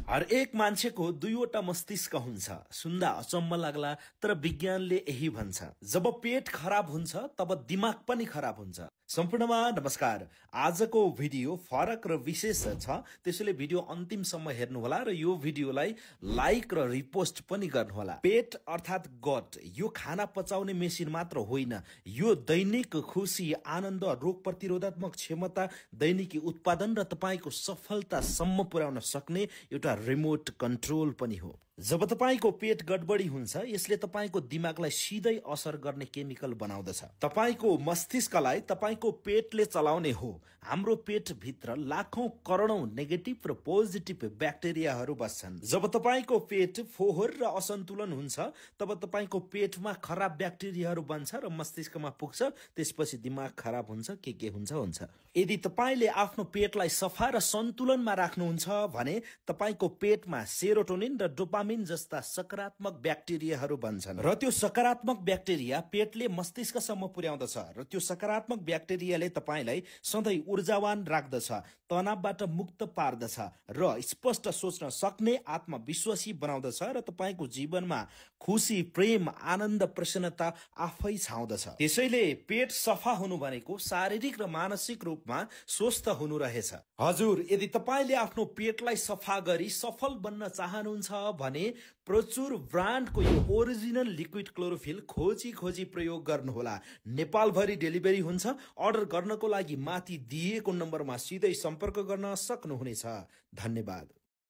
हरेक मान्छेको दुईवटा मस्तिष्क हुन्छ। सुन्दा अचम्म लाग्ला, तर विज्ञानले यही भन्छ, जब पेट खराब हुन्छ तब दिमाग पनि खराब हुन्छ। सम्पूर्णमा नमस्कार। आजको भिडियो फरक र विशेष छ, त्यसैले भिडियो अन्तिमसम्म हेर्नुहोला र यो भिडियोलाई लाइक र रिपोस्ट पनि गर्नुहोला। पेट अर्थात गट यो खाना पचाउने मेसिन मात्र होइन, यो दैनिक खुशी, आनन्द, रोग प्रतिरोधात्मक क्षमता, दैनिकी उत्पादन र तपाईको सफलतासम्म पुर्याउन सक्ने एउटा रिमोट कन्ट्रोल पनि हो। जब तपाईको पेट गडबडी हुन्छ, यसले तपाईको दिमागलाई सिधै असर गर्ने केमिकल बनाउँदछ। तपाईको मस्तिष्कलाई तपाईको पेटले चलाउने हो। हाम्रो पेट भित्र लाखौं करोडौं नेगेटिभ र पोजिटिभ ब्याक्टेरियाहरू बस्छन्। जब तपाईको पेट फोहोर र असन्तुलन हुन्छ, तब तपाईको पेटमा खराब ब्याक्टेरियाहरू बन्छ र मस्तिष्कमा पुग्छ। त्यसपछि दिमाग खराब हुन्छ, के हुन्छ। यदि तपाईले आफ्नो पेटलाई सफा र सन्तुलनमा राख्नुहुन्छ भने तपाईको पेटमा सेरोटोनिन र डोपामिन जस्ता सकारात्मक ब्याक्टेरियाहरू बन्छन् र त्यो सकारात्मक ब्याक्टेरिया पेटले मस्तिष्कसम्म पुर्याउँदछ र त्यो सकारात्मक ब्याक्टेरियाले तपाईलाई सधैँ ऊर्जावान राख्दछ, तनावबाट मुक्त पार्दछ र स्पष्ट सोच्न सक्ने, आत्मविश्वासी बनाउँदछ र तपाईको जीवनमा खुशी, प्रेम, आनन्द, प्रसन्नता आफै छाउँदछ। त्यसैले पेट सफा हुनु भनेको शारीरिक र मानसिक रूपमा स्वस्थ हुनु रहेछ। हजुर, यदि तपाईले आफ्नो पेटलाई सफा गरी सफल बन्न चाहनुहुन्छ भने प्रचुर ब्रान्डको यो ओरिजिनल लिक्विड क्लोरोफिल खोजी प्रयोग गर्नुहोला। नेपालभरि डेलिभरी हुन्छ। अर्डर गर्नको लागि माथि दिएको नम्बरमा सिधै सम्पर्क गर्न सक्नुहुनेछ। धन्यवाद।